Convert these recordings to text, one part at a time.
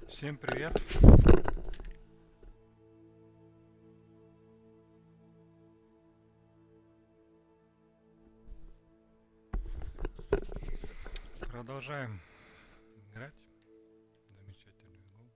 Всем привет! Продолжаем играть. Замечательную игру.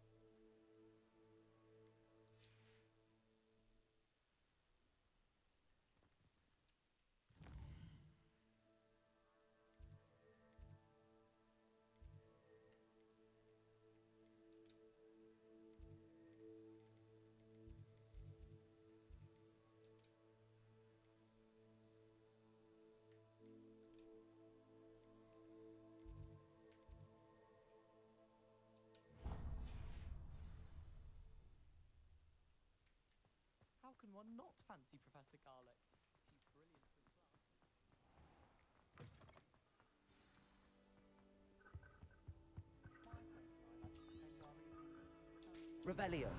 How can one not fancy Professor Garlick? She's brilliant in class. Revelio.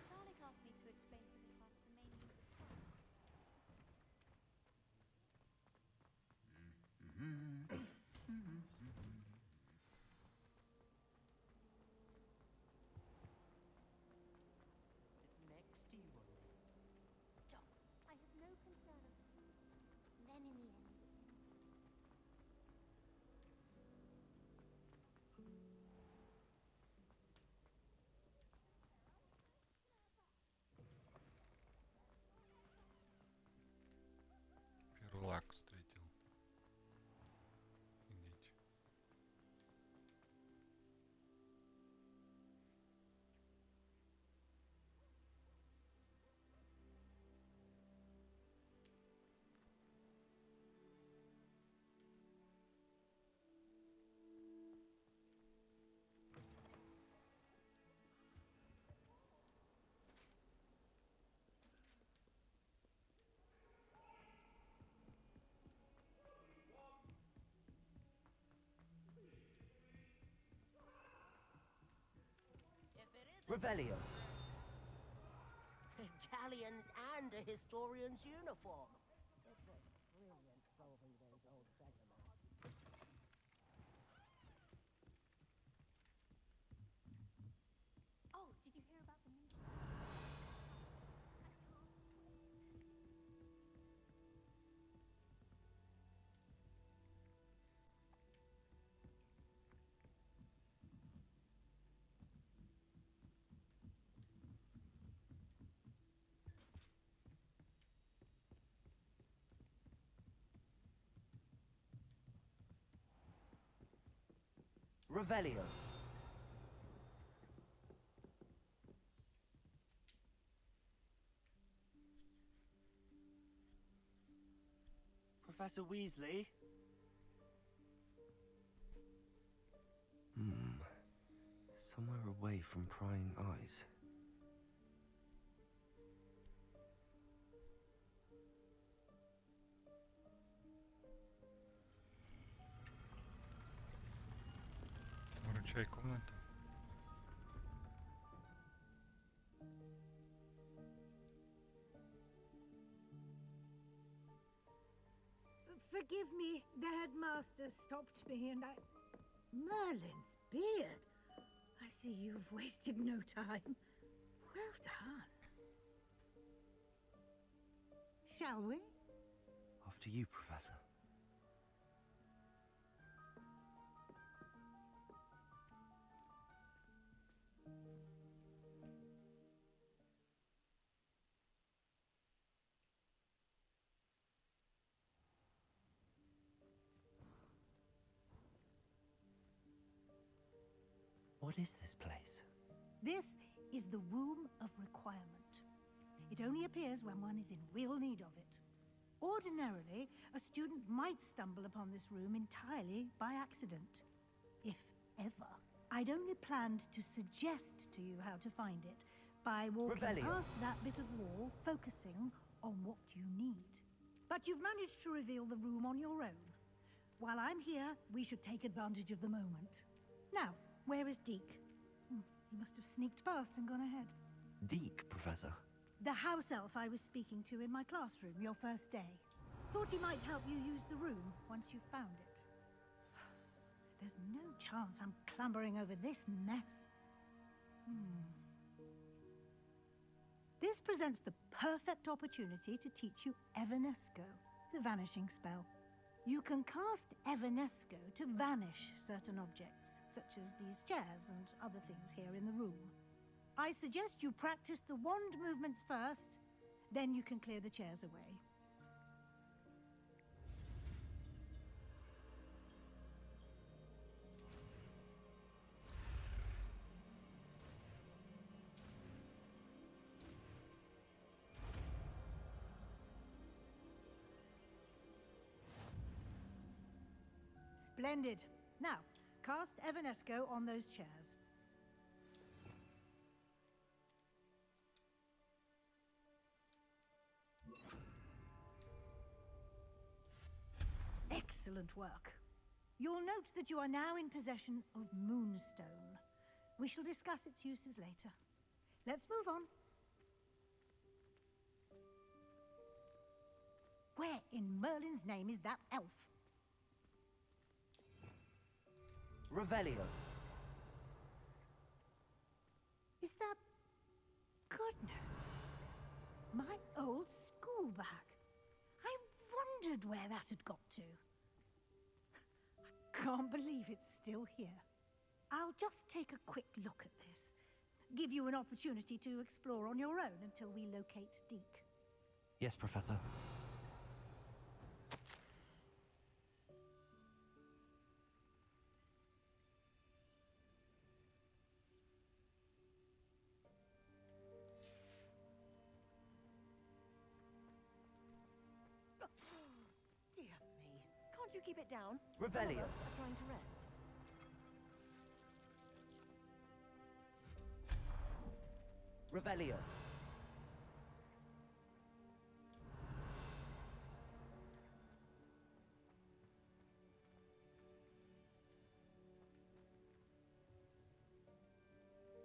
Garlic asked me to explain to the class the main use of fire. Next to you, Stop. I have no concern of then in the end. Первый лак встретил. Идите. Revelio. Galleons and a historian's uniform. It was brilliant solving those old beggar maps. Oh, did you hear about the news? Revelio. Professor Weasley? Somewhere away from prying eyes. Выручай комнату. Forgive me, the headmaster stopped me and I... Merlin's beard! I see you've wasted no time. Well done. Shall we? After you, Professor. What is this place? This is the Room of Requirement. It only appears when one is in real need of it. Ordinarily, a student might stumble upon this room entirely by accident. If ever. I'd only planned to suggest to you how to find it by walking Revelio. past that bit of wall, focusing on what you need. But you've managed to reveal the room on your own. While I'm here, we should take advantage of the moment. Now, where is Deke? He must have sneaked past and gone ahead. Deke, Professor. The house elf I was speaking to in my classroom your first day. Thought he might help you use the room once you found it. There's no chance I'm clambering over this mess. This presents the perfect opportunity to teach you Evanesco, the vanishing spell. You can cast Evanesco to vanish certain objects, such as these chairs and other things here in the room. I suggest you practice the wand movements first, then you can clear the chairs away. Splendid. Now, cast Evanesco on those chairs. Excellent work. You'll note that you are now in possession of Moonstone. We shall discuss its uses later. Let's move on. Where in Merlin's name is that elf? Revelio. Is that... Goodness. My old school bag. I wondered where that had got to. I can't believe it's still here. I'll just take a quick look at this. Give you an opportunity to explore on your own until we locate Deke. Yes, Professor. Dear me. Can't you keep it down? Revelio. Some of us are trying to rest. Revelio.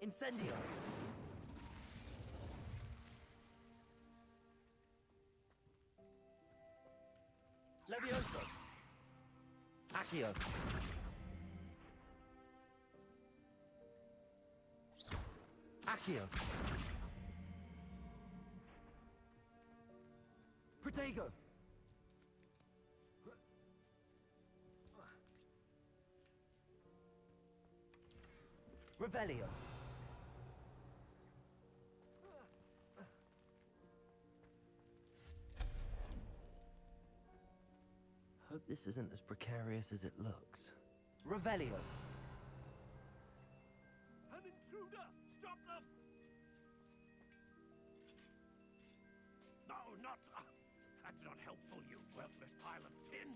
Incendio. Levioso. Accio. Accio. Protego. Revelio. Hope this isn't as precarious as it looks. Revelio. An intruder! Stop them! No, not... that's not helpful, you worthless pile of tin!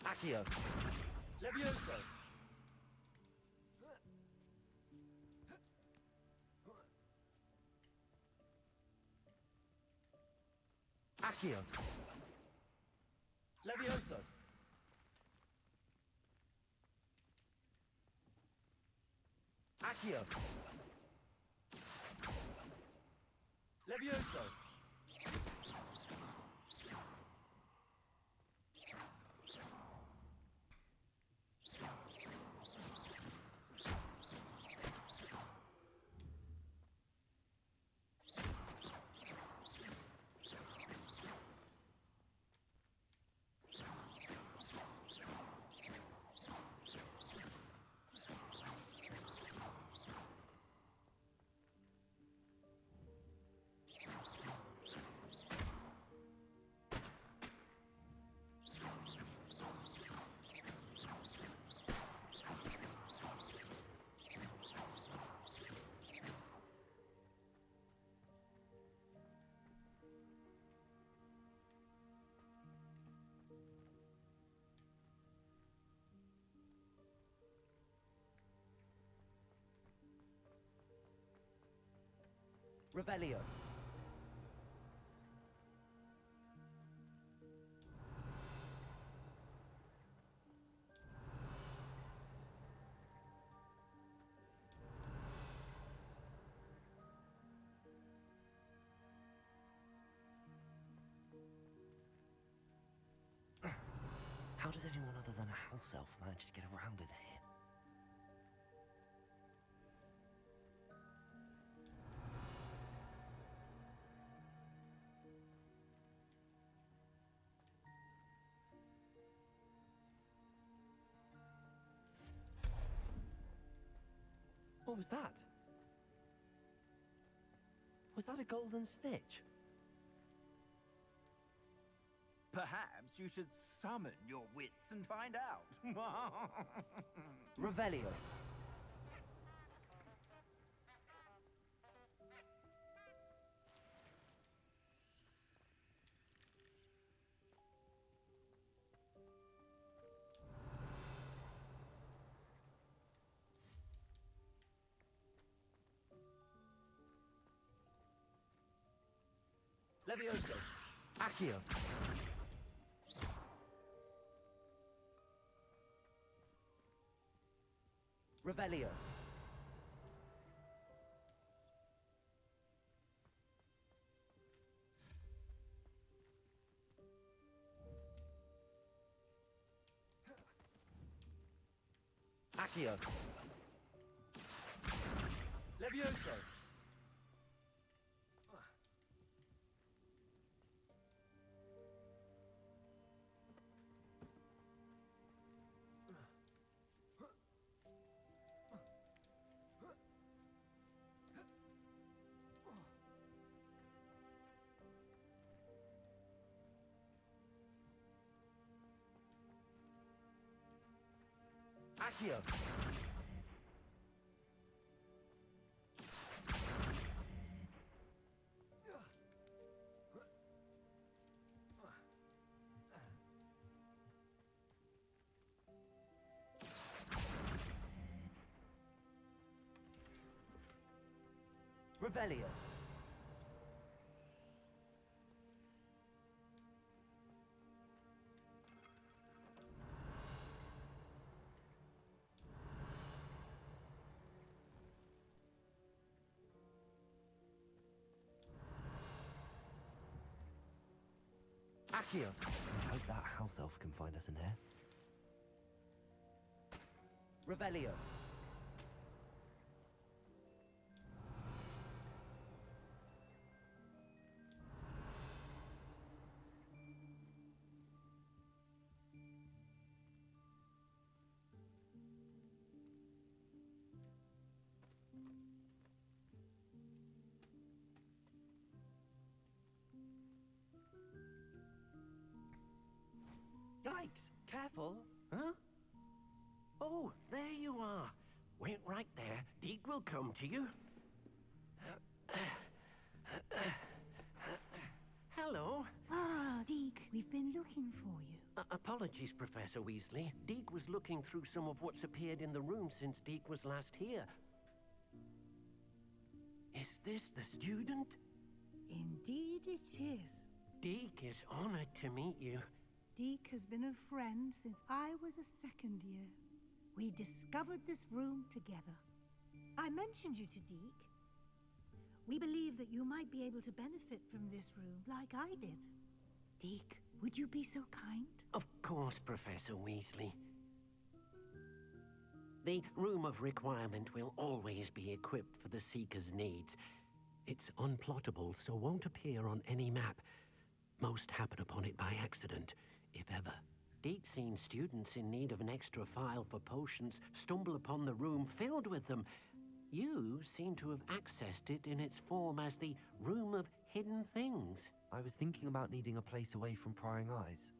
Accio. Levioso. Accio. Levioso. Accio. Levioso. Revelio. How does anyone other than a house elf manage to get around in here? What was that? Was that a golden snitch? Perhaps you should summon your wits and find out. Revelio. Levioso. Accio. Revelio. Accio. Levioso. Accio. Revelio. Accio. I hope that house elf can find us in here. Revelio. Yikes! Careful! Huh? Oh, there you are. Wait right there. Deke will come to you. Hello. Ah, Deke, we've been looking for you. Apologies, Professor Weasley. Deke was looking through some of what's appeared in the room since Deke was last here. Is this the student? Indeed it is. Deke is honored to meet you. Deke has been a friend since I was a second year. We discovered this room together. I mentioned you to Deke. We believe that you might be able to benefit from this room like I did. Deke, would you be so kind? Of course, Professor Weasley. The Room of Requirement will always be equipped for the Seeker's needs. It's unplottable, so won't appear on any map. Most happen upon it by accident, if ever. Deke's seen students in need of an extra file for potions stumble upon the room filled with them. You seem to have accessed it in its form as the Room of Hidden Things. I was thinking about needing a place away from prying eyes.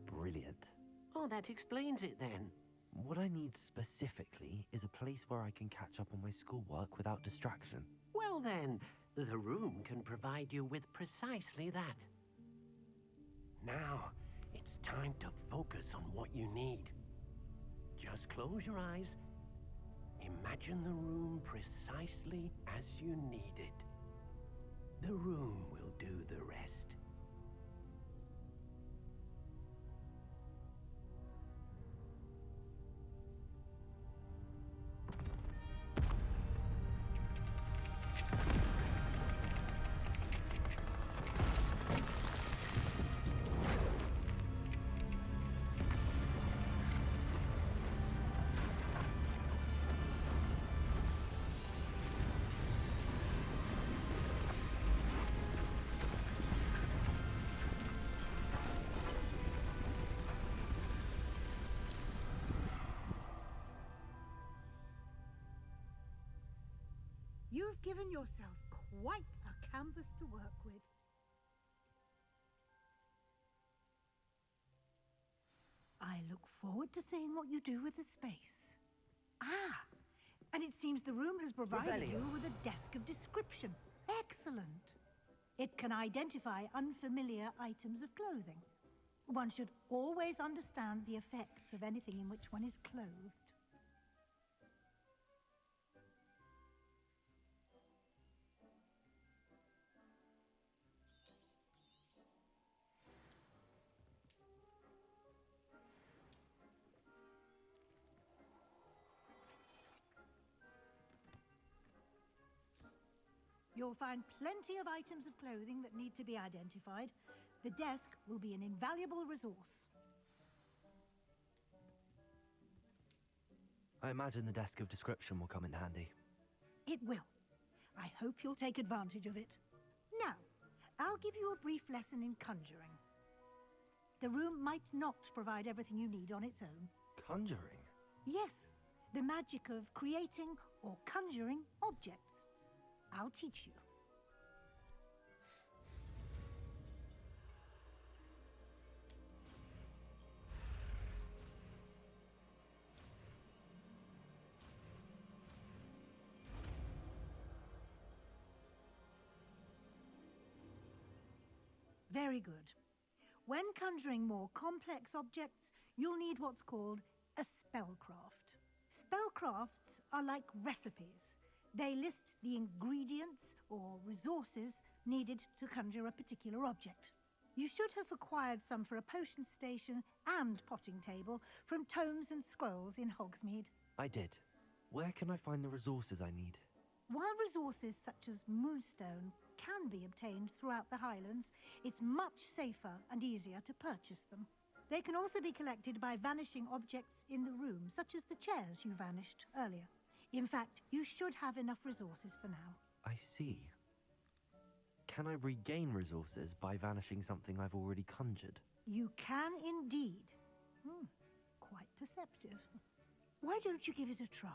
Brilliant. Oh, that explains it then. What I need specifically is a place where I can catch up on my schoolwork without distraction. Well then, the room can provide you with precisely that. Now, it's time to focus on what you need. Just close your eyes Imagine the room precisely as you need it. The room will do the rest. You've given yourself quite a canvas to work with. I look forward to seeing what you do with the space. Ah, and it seems the room has provided you with a desk of description. Excellent. It can identify unfamiliar items of clothing. One should always understand the effects of anything in which one is clothed. You'll find plenty of items of clothing that need to be identified. The desk will be an invaluable resource. I imagine the desk of description will come in handy. It will. I hope you'll take advantage of it. Now, I'll give you a brief lesson in conjuring. The room might not provide everything you need on its own. Conjuring? Yes, the magic of creating or conjuring objects. I'll teach you. Very good. When conjuring more complex objects, you'll need what's called a spellcraft. Spellcrafts are like recipes. They list the ingredients or resources needed to conjure a particular object. You should have acquired some for a potion station and potting table from tomes and scrolls in Hogsmeade. I did. Where can I find the resources I need? While resources such as moonstone can be obtained throughout the Highlands, it's much safer and easier to purchase them. They can also be collected by vanishing objects in the room, such as the chairs you vanished earlier. In fact, you should have enough resources for now. I see. Can I regain resources by vanishing something I've already conjured? You can indeed. Quite perceptive. Why don't you give it a try?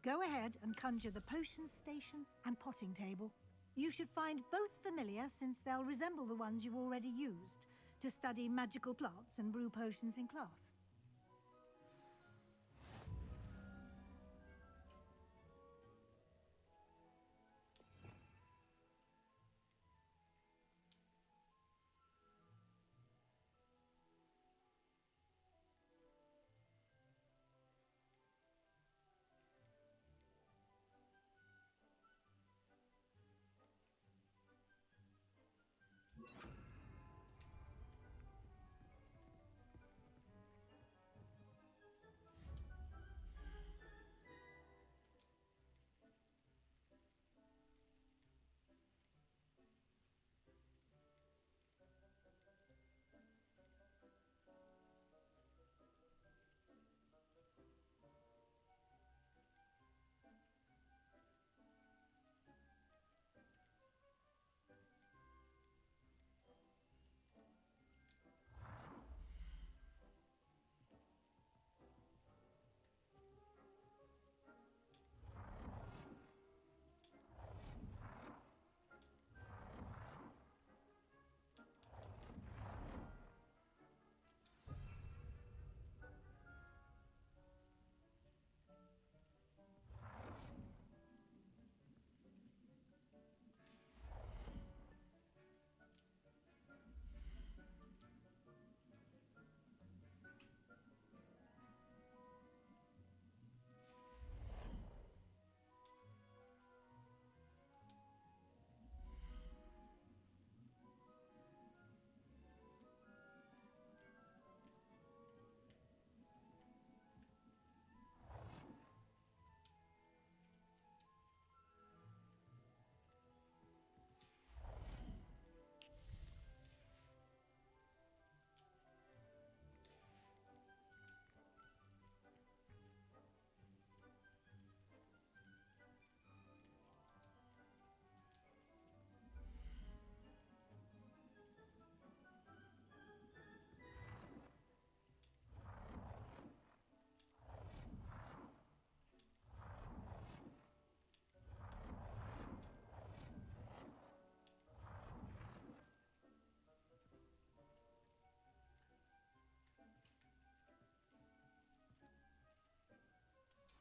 Go ahead and conjure the potion station and potting table. You should find both familiar, since they'll resemble the ones you've already used to study magical plants and brew potions in class.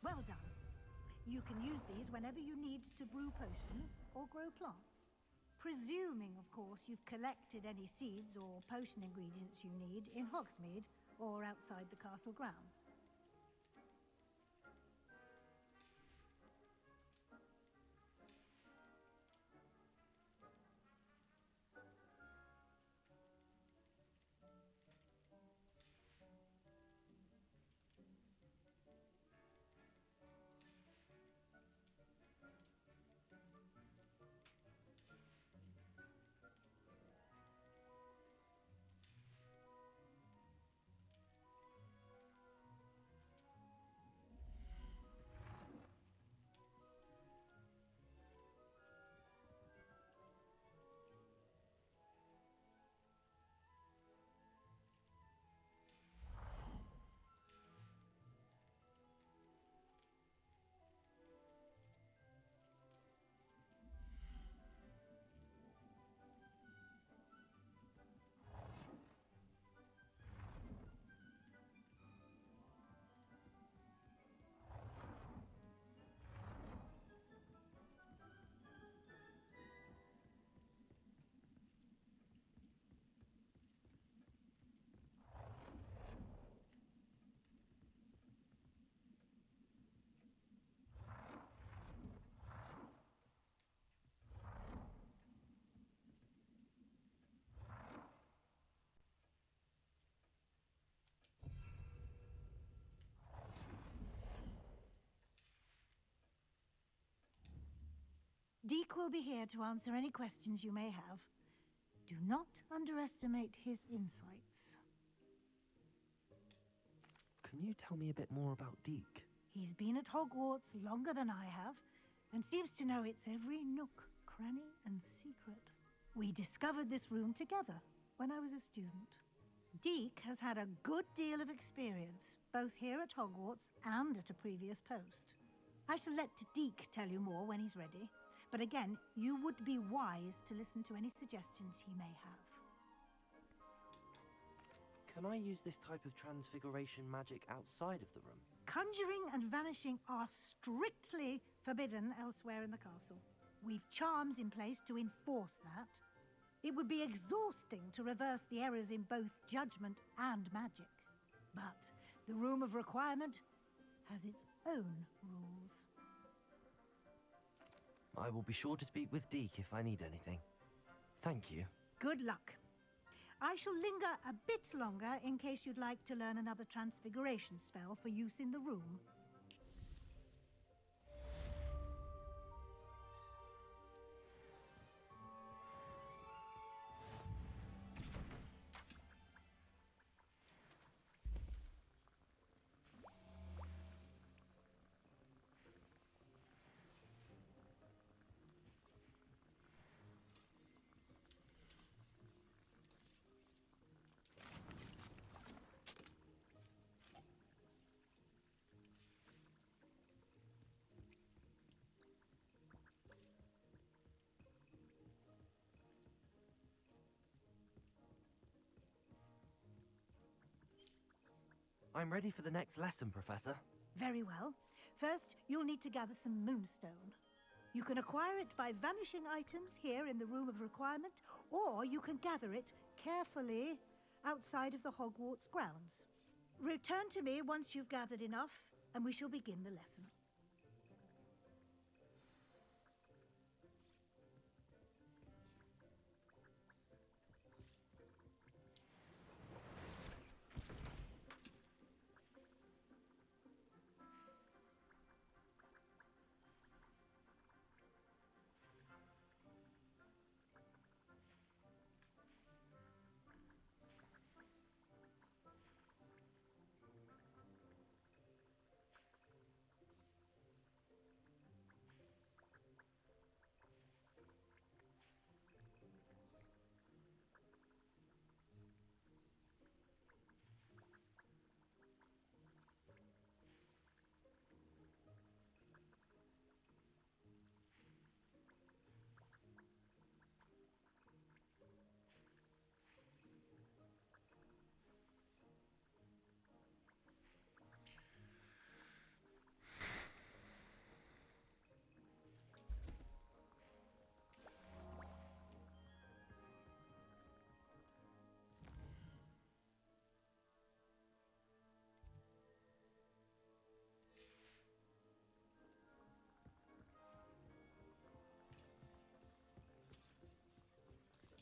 Well done. You can use these whenever you need to brew potions or grow plants. Presuming, of course, you've collected any seeds or potion ingredients you need in Hogsmeade or outside the castle grounds. Deke will be here to answer any questions you may have. Do not underestimate his insights. Can you tell me a bit more about Deke? He's been at Hogwarts longer than I have, and seems to know its every nook, cranny, and secret. We discovered this room together when I was a student. Deke has had a good deal of experience, both here at Hogwarts and at a previous post. I shall let Deke tell you more when he's ready. But again, you would be wise to listen to any suggestions he may have. Can I use this type of transfiguration magic outside of the room? Conjuring and vanishing are strictly forbidden elsewhere in the castle. We've charms in place to enforce that. It would be exhausting to reverse the errors in both judgment and magic. But the Room of Requirement has its own rules. I will be sure to speak with Deke if I need anything. Thank you. Good luck. I shall linger a bit longer in case you'd like to learn another transfiguration spell for use in the room. I'm ready for the next lesson, Professor. Very well. First, you'll need to gather some moonstone. You can acquire it by vanishing items here in the Room of Requirement, or you can gather it carefully outside of the Hogwarts grounds. Return to me once you've gathered enough, and we shall begin the lesson.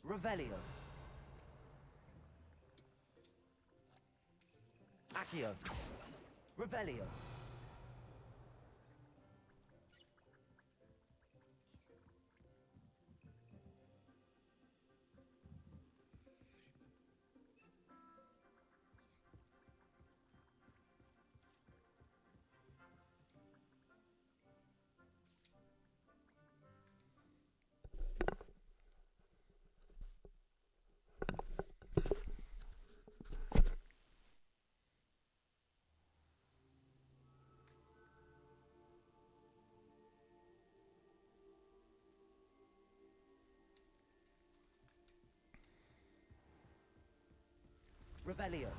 Revelio. Accio. Revelio. Revelio.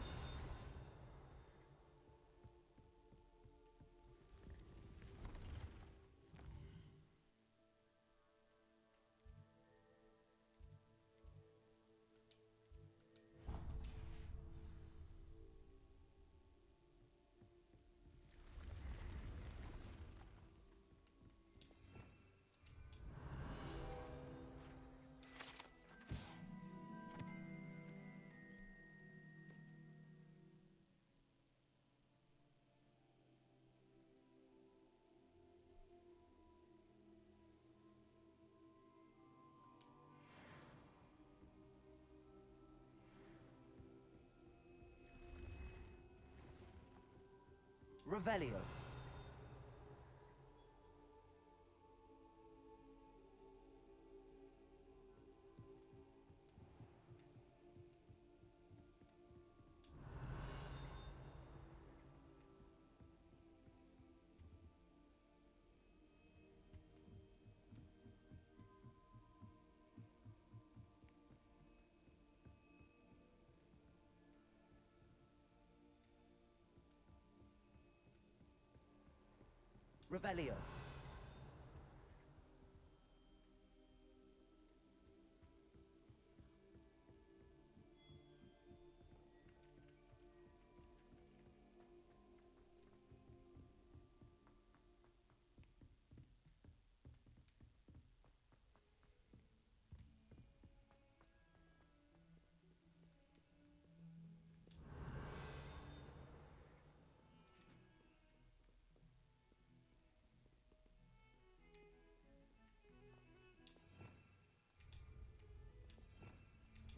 Revelio. Revelio.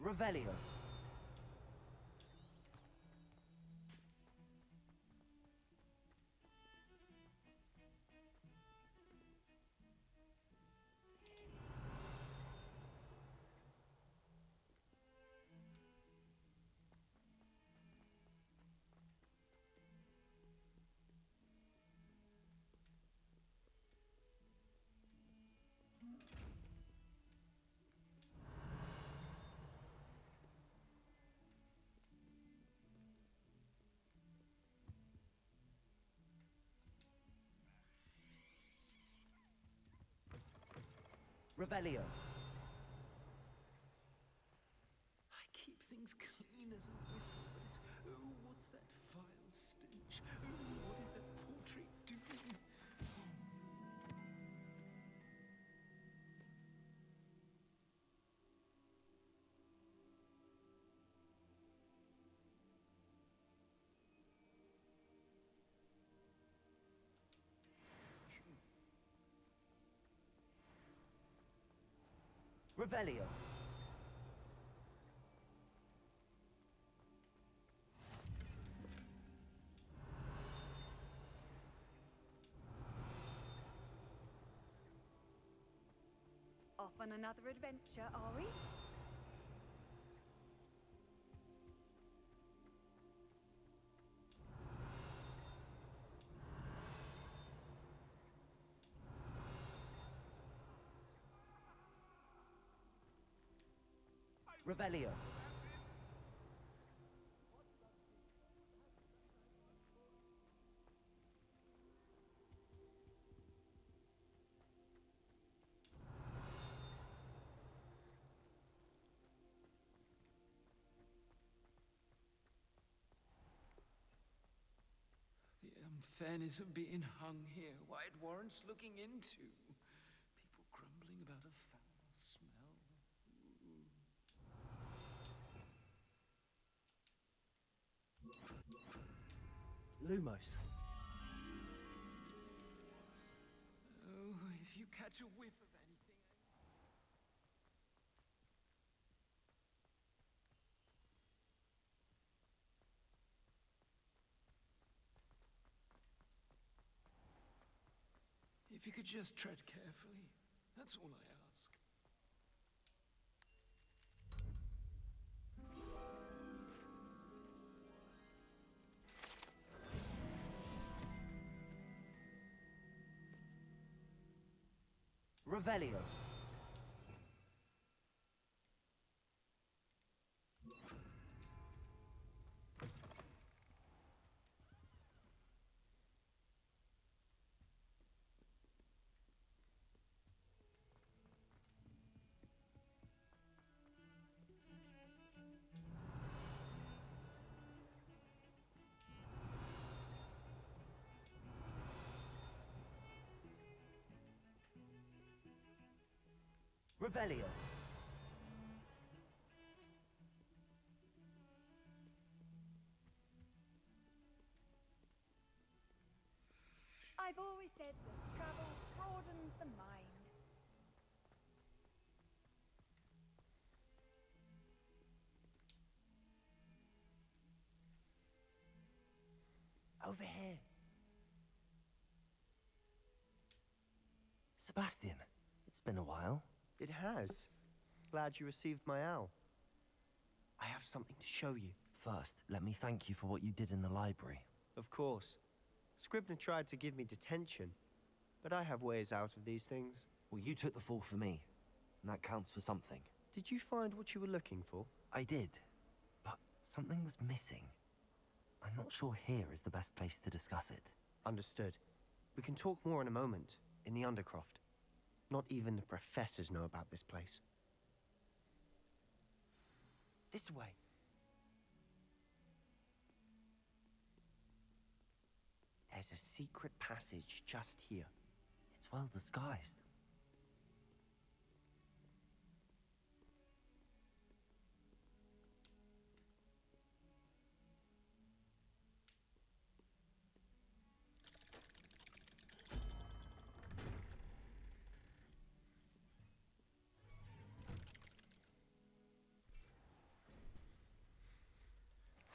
Revelio. Revelio. I keep things clean as a whistle, but it's... Oh, what's that vile stench? Oh, what is that portrait doing? Revelio. Off on another adventure, are we? Revelio. The unfairness of being hung here, why it warrants looking into. People grumbling about a foul smell. Ooh. Lumos. Oh, if you catch a whiff of anything. If you could just tread carefully, that's all I ask. Revelio. Revelio. I've always said that travel broadens the mind. Over here. Sebastian, it's been a while. It has. Glad you received my owl. I have something to show you. First, let me thank you for what you did in the library. Of course. Scribner tried to give me detention, but I have ways out of these things. Well, you took the fall for me, and that counts for something. Did you find what you were looking for? I did, but something was missing. I'm not sure here is the best place to discuss it. Understood. We can talk more in a moment, in the Undercroft. Not even the professors know about this place. This way. There's a secret passage just here. It's well disguised.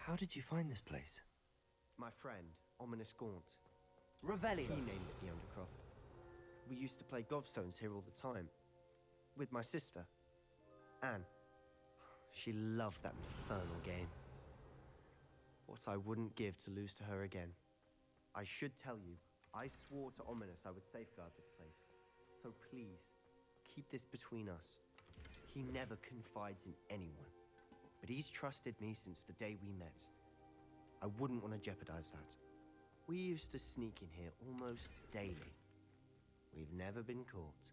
How did you find this place? My friend, Ominous Gaunt. Revelio. He named it the Undercroft. We used to play gobstones here all the time. With my sister, Anne. She loved that infernal game. What I wouldn't give to lose to her again. I should tell you, I swore to Ominous I would safeguard this place. So please, keep this between us. He never confides in anyone. But he's trusted me since the day we met. I wouldn't want to jeopardize that. We used to sneak in here almost daily. We've never been caught.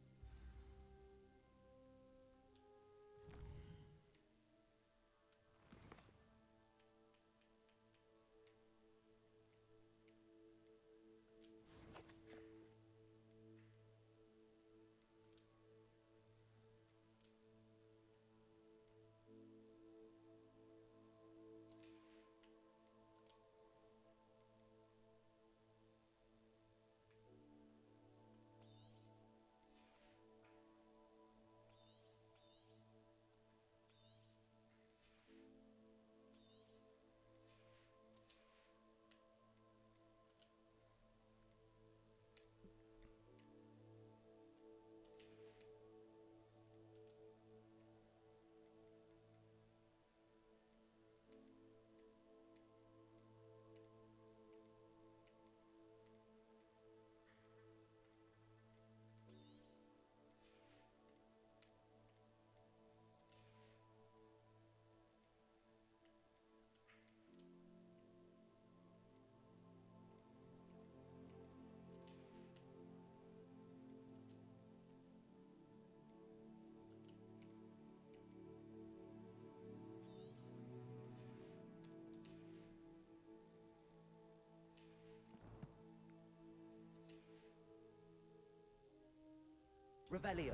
Revelio.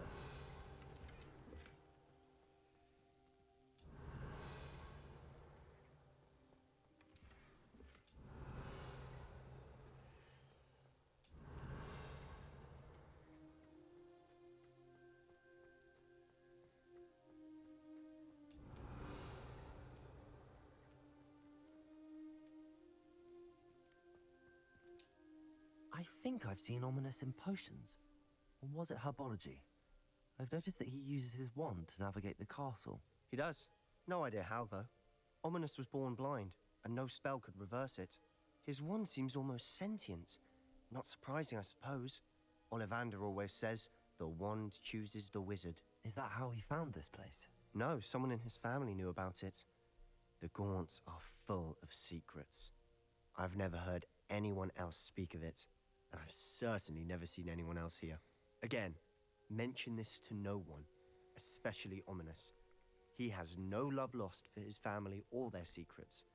I think I've seen Ominous in potions. Or was it herbology? I've noticed that he uses his wand to navigate the castle. He does. No idea how, though. Ominous was born blind, and no spell could reverse it. His wand seems almost sentient. Not surprising, I suppose. Ollivander always says, the wand chooses the wizard. Is that how he found this place? No, someone in his family knew about it. The Gaunts are full of secrets. I've never heard anyone else speak of it, and I've certainly never seen anyone else here. Again, mention this to no one, especially Ominous. He has no love lost for his family or their secrets,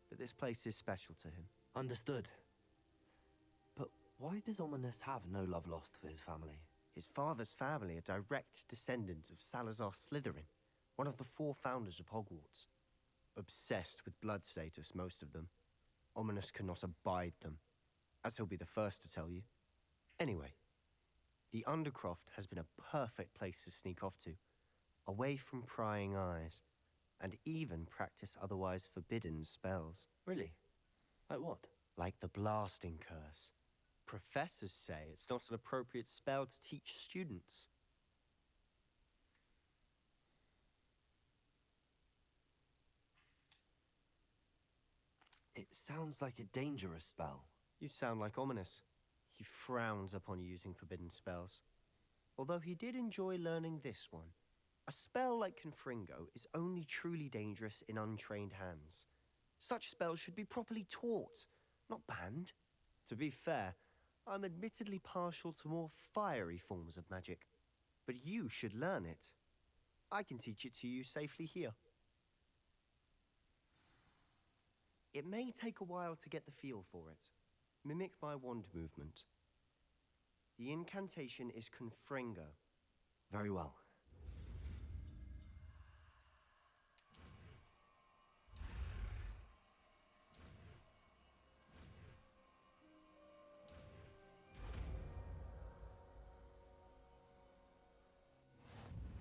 but this place is special to him. Understood. But why does Ominous have no love lost for his family? His father's family are direct descendants of Salazar Slytherin, one of the 4 founders of Hogwarts. Obsessed with blood status, most of them. Ominous cannot abide them, as he'll be the first to tell you. Anyway, the Undercroft has been a perfect place to sneak off to, away from prying eyes, and even practice otherwise forbidden spells. Really? Like what? Like the blasting curse. Professors say it's not an appropriate spell to teach students. It sounds like a dangerous spell. You sound like Ominous. He frowns upon using forbidden spells. Although he did enjoy learning this one. A spell like Confringo is only truly dangerous in untrained hands. Such spells should be properly taught, not banned. To be fair, I'm admittedly partial to more fiery forms of magic. But you should learn it. I can teach it to you safely here. It may take a while to get the feel for it. Mimic my wand movement. The incantation is Confringo. Very well.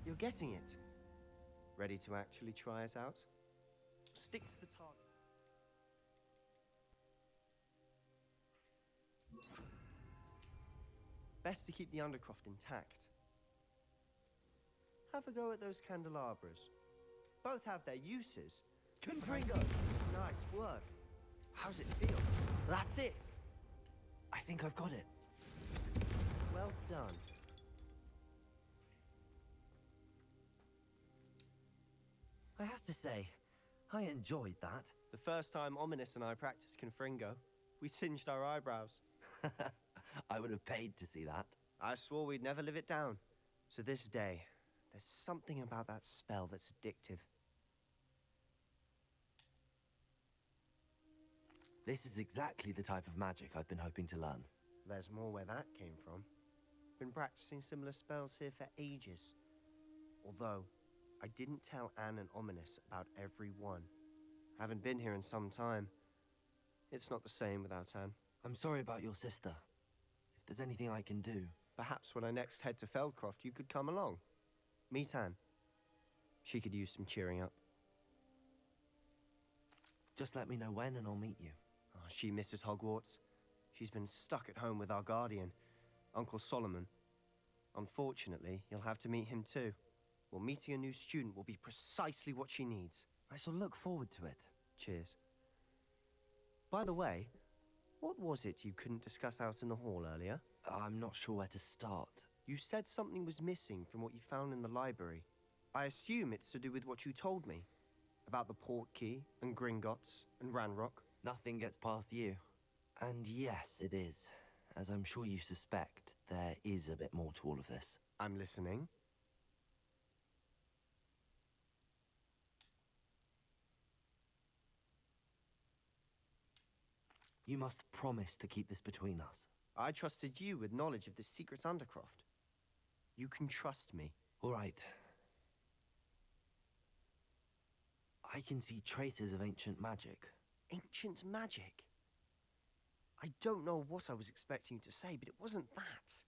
You're getting it. Ready to actually try it out? Stick to the target. Best to keep the Undercroft intact. Have a go at those candelabras. Both have their uses. Confringo! Nice work. How's it feel? That's it! I think I've got it. Well done. I have to say, I enjoyed that. The first time Ominous and I practiced Confringo, we singed our eyebrows. I would have paid to see that. I swore we'd never live it down. To this day, there's something about that spell that's addictive. This is exactly the type of magic I've been hoping to learn. There's more where that came from. Been practicing similar spells here for ages. Although, I didn't tell Anne and Ominous about every one. Haven't been here in some time. It's not the same without Anne. I'm sorry about your sister. If there's anything I can do... Perhaps when I next head to Feldcroft, you could come along. Meet Anne. She could use some cheering up. Just let me know when and I'll meet you. Oh, she misses Hogwarts. She's been stuck at home with our guardian, Uncle Solomon. Unfortunately, you'll have to meet him too. Well, meeting a new student will be precisely what she needs. I shall look forward to it. Cheers. By the way, what was it you couldn't discuss out in the hall earlier? I'm not sure where to start. You said something was missing from what you found in the library. I assume it's to do with what you told me. About the port key, and Gringotts, and Ranrock. Nothing gets past you. And yes, it is. As I'm sure you suspect, there is a bit more to all of this. I'm listening. You must promise to keep this between us. I trusted you with knowledge of the secret Undercroft. You can trust me. All right. I can see traces of ancient magic. Ancient magic? I don't know what I was expecting to say, but it wasn't that.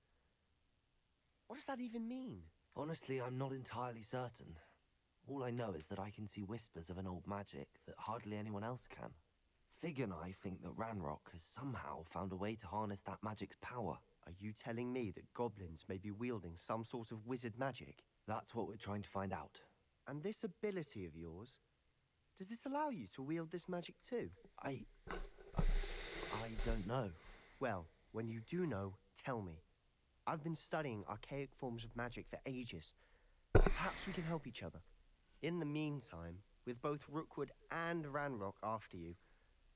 What does that even mean? Honestly, I'm not entirely certain. All I know is that I can see whispers of an old magic that hardly anyone else can. Fig and I think that Ranrock has somehow found a way to harness that magic's power. Are you telling me that goblins may be wielding some sort of wizard magic? That's what we're trying to find out. And this ability of yours, does it allow you to wield this magic too? I don't know. Well, when you do know, tell me. I've been studying archaic forms of magic for ages. Perhaps we can help each other. In the meantime, with both Rookwood and Ranrock after you,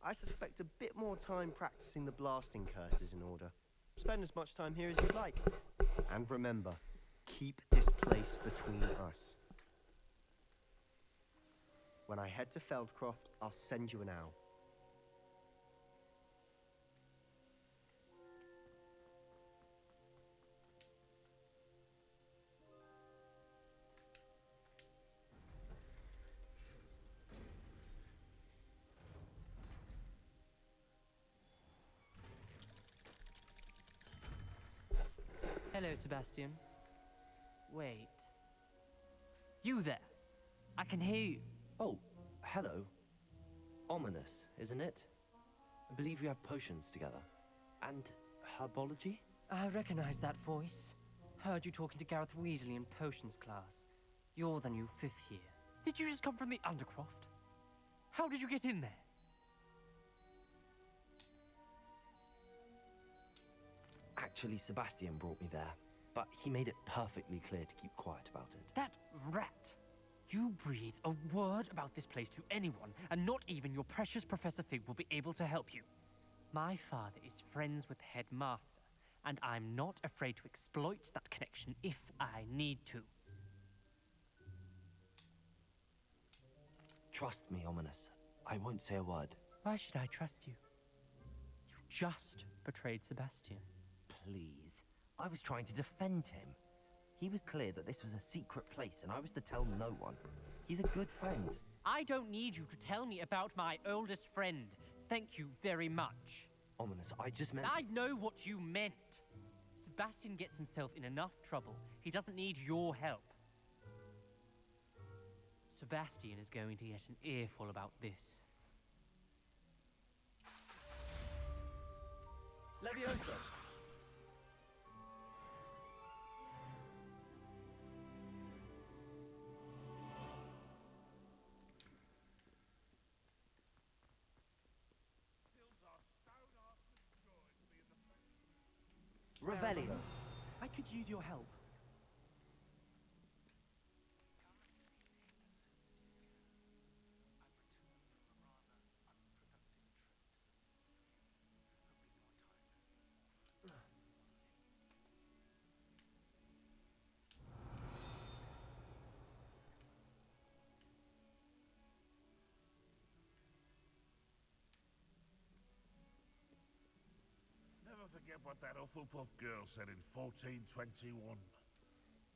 I suspect a bit more time practicing the blasting curse is in order. Spend as much time here as you'd like. And remember, keep this place between us. When I head to Feldcroft, I'll send you an owl. Hello, Sebastian. Wait. You there? I can hear you. Oh, hello. Ominous, isn't it? I believe we have potions together. And herbology? I recognize that voice. Heard you talking to Gareth Weasley in potions class. You're the new 5th year. Did you just come from the Undercroft? How did you get in there? Actually, Sebastian brought me there, but he made it perfectly clear to keep quiet about it. That rat! You breathe a word about this place to anyone, and not even your precious Professor Fig will be able to help you. My father is friends with the headmaster, and I'm not afraid to exploit that connection if I need to. Trust me, Ominous. I won't say a word. Why should I trust you? You just betrayed Sebastian. Please. I was trying to defend him. He was clear that this was a secret place, and I was to tell no one. He's a good friend. I don't need you to tell me about my oldest friend. Thank you very much. Ominous, I just meant... I know what you meant. Sebastian gets himself in enough trouble. He doesn't need your help. Sebastian is going to get an earful about this. Leviosa! Revelio. I could use your help. Never forget what that Hufflepuff girl said in 1421.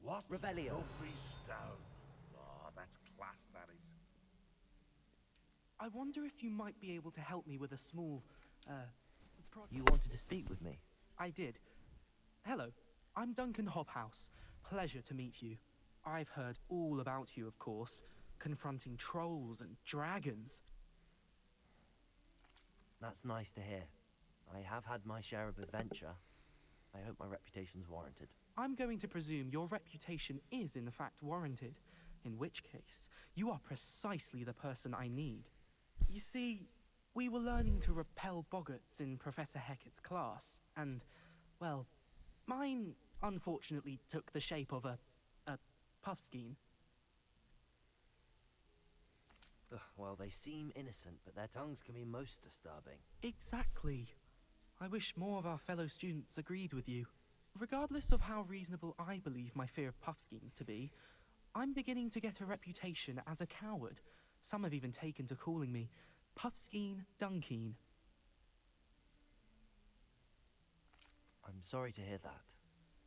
What? Revelio. Lovely stone. Oh, that's class, that is. I wonder if you might be able to help me with a small, You wanted to speak with me? I did. Hello, I'm Duncan Hobhouse. Pleasure to meet you. I've heard all about you, of course, confronting trolls and dragons. That's nice to hear. I have had my share of adventure. I hope my reputation's warranted. I'm going to presume your reputation is in fact warranted, in which case, you are precisely the person I need. You see, we were learning to repel boggarts in Professor Hecat's class, and, well, mine unfortunately took the shape of a puffskein. Ugh, well, they seem innocent, but their tongues can be most disturbing. Exactly. I wish more of our fellow students agreed with you. Regardless of how reasonable I believe my fear of puffskeins to be, I'm beginning to get a reputation as a coward. Some have even taken to calling me Puffskein Dunkeen. I'm sorry to hear that.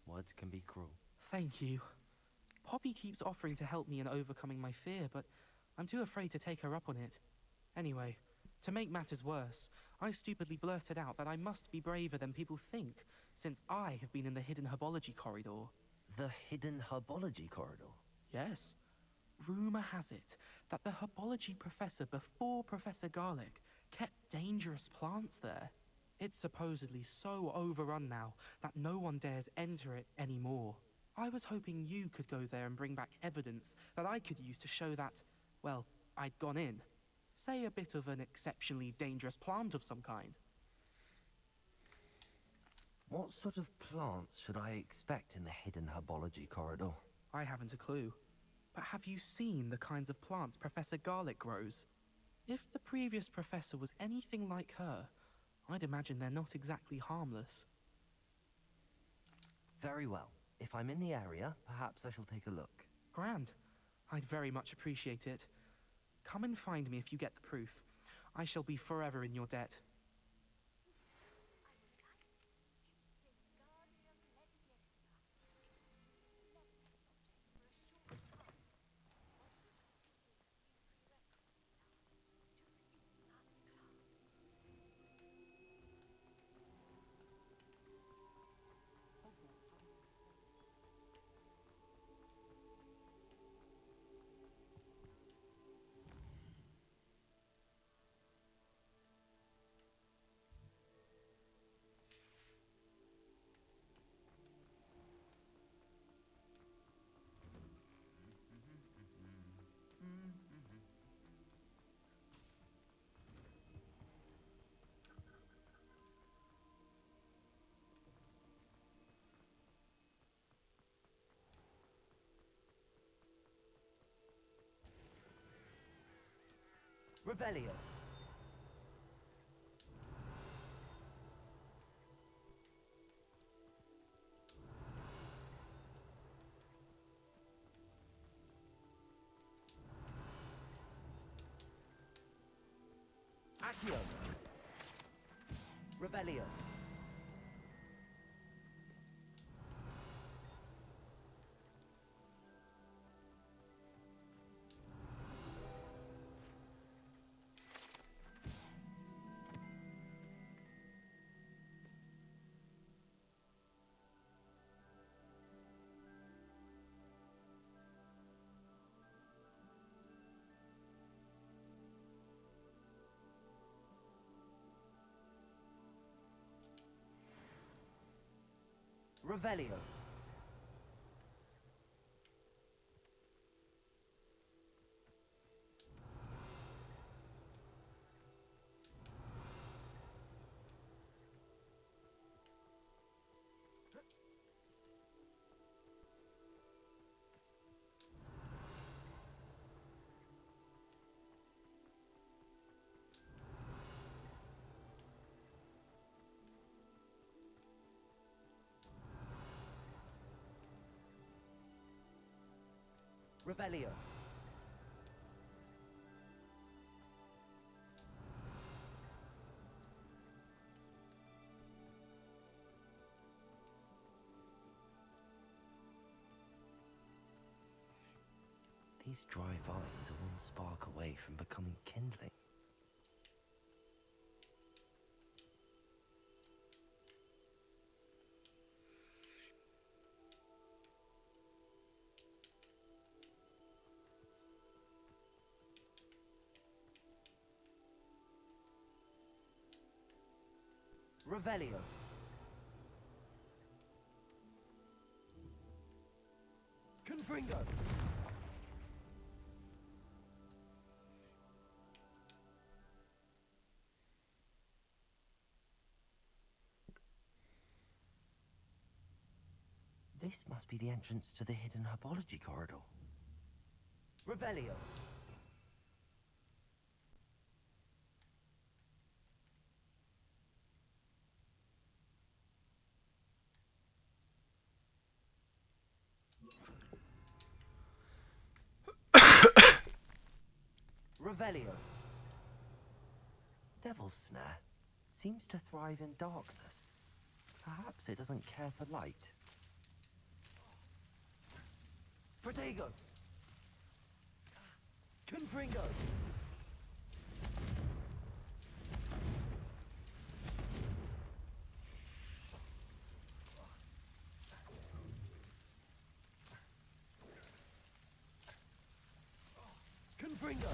Words can be cruel. Thank you. Poppy keeps offering to help me in overcoming my fear, but I'm too afraid to take her up on it. Anyway, to make matters worse, I stupidly blurted out that I must be braver than people think, since I have been in the hidden herbology corridor. The hidden herbology corridor? Yes. Rumor has it that the herbology professor before Professor Garlick kept dangerous plants there. It's supposedly so overrun now that no one dares enter it anymore. I was hoping you could go there and bring back evidence that I could use to show that, well, I'd gone in. Say a bit of an exceptionally dangerous plant of some kind. What sort of plants should I expect in the hidden herbology corridor? I haven't a clue. But have you seen the kinds of plants Professor Garlic grows? If the previous professor was anything like her, I'd imagine they're not exactly harmless. Very well. If I'm in the area, perhaps I shall take a look. Grand. I'd very much appreciate it. Come and find me if you get the proof. I shall be forever in your debt. Revelio. Accio. Revelio. Revelio. Revelio. These dry vines are one spark away from becoming kindling. Revelio. Confringo. This must be the entrance to the hidden herbology corridor. Revelio. Revelio. Devil's Snare seems to thrive in darkness. Perhaps it doesn't care for light. Protego. Confringo. Confringo.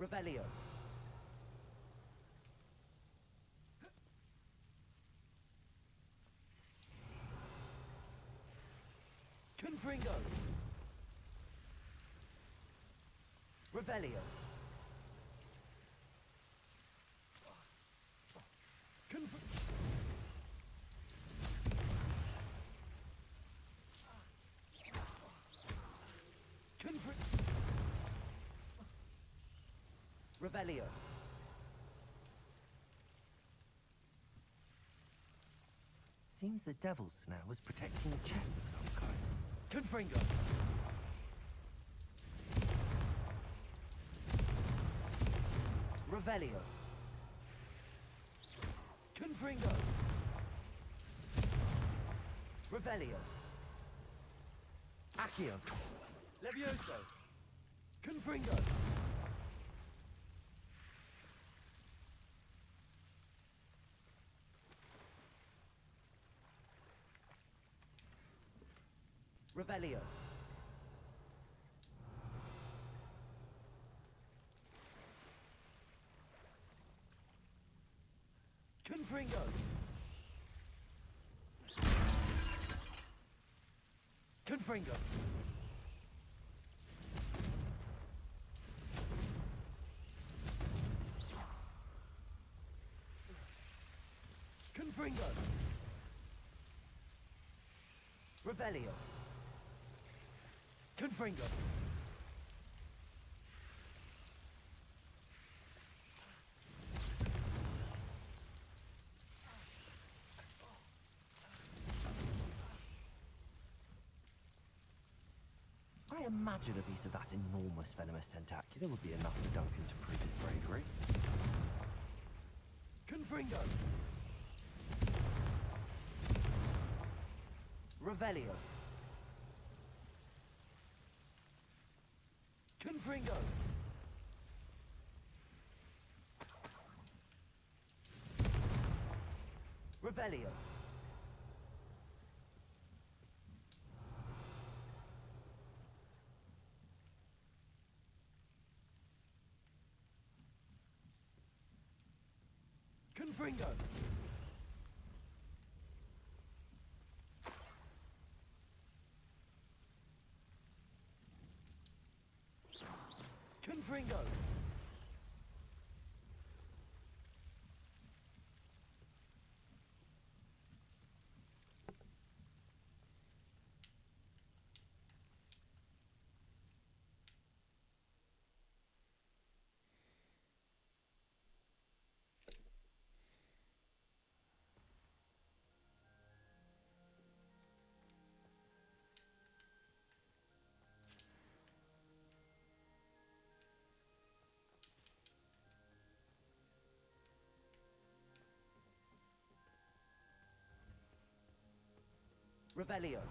Revelio. Confringo. Revelio. Revelio. Seems the devil's snout was protecting a chest of some kind. Confringo. Revelio. Confringo. Revelio. Accio. Levioso. Confringo. Revelio. Confringo. Confringo. Confringo. Revelio. Confringo. I imagine a piece of that enormous venomous tentacular would be enough for Duncan to prove his bravery. Confringo. Revelio. Confringo. Revelio. Confringo. Confringo. Revelio.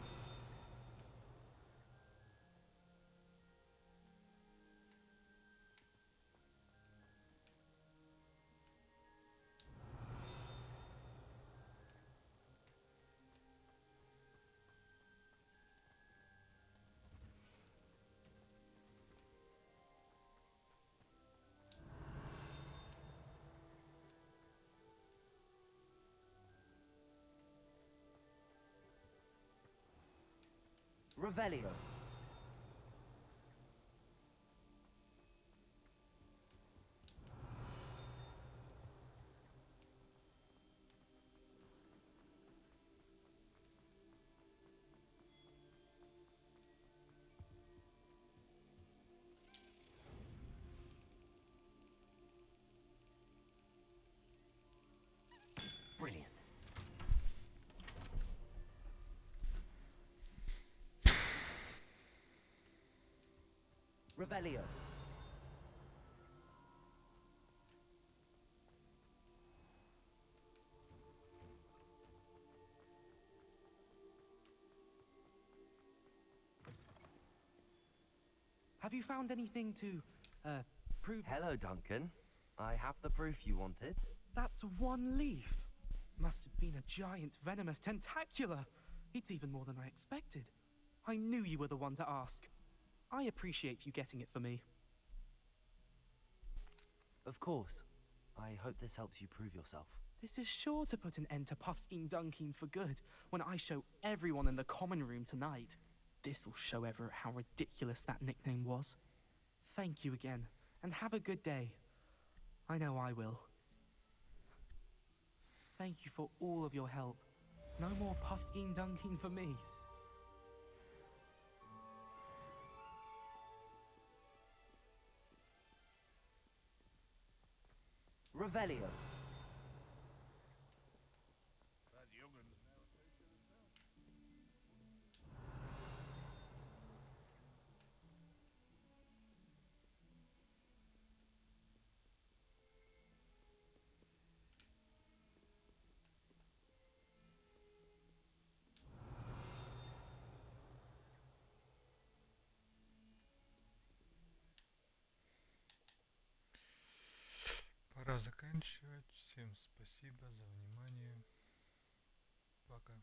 Revelio. Brilliant. Revelio. Have you found anything to, prove? Hello, Duncan. I have the proof you wanted. That's one leaf. Must have been a giant venomous tentacula. It's even more than I expected. I knew you were the one to ask. I appreciate you getting it for me. Of course. I hope this helps you prove yourself. This is sure to put an end to Puffskein Dunking for good when I show everyone in the common room tonight. This'll show Everett how ridiculous that nickname was. Thank you again, and have a good day. I know I will. Thank you for all of your help. No more Puffskein Dunking for me. Revelio. That young'un's now taken herself. Пора заканчивать. Всем спасибо за внимание. Пока.